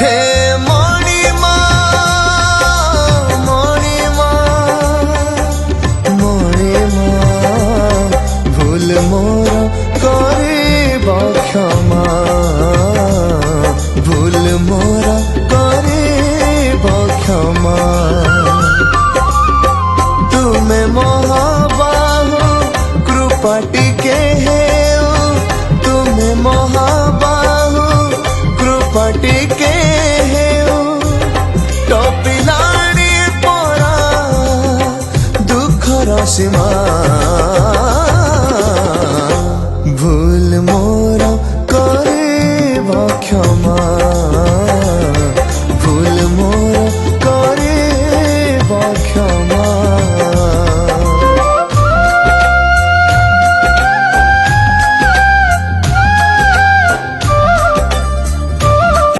हे मणिमा मणिमा मणिमा भूल मोर करिब क्षमा भूल मोर करिब क्षमा तुमे महाबाहु कृपा टिके हेउ तुमे महाबाहु कृपा टिके हेउ टपिलाणी परा दुखर सीमा।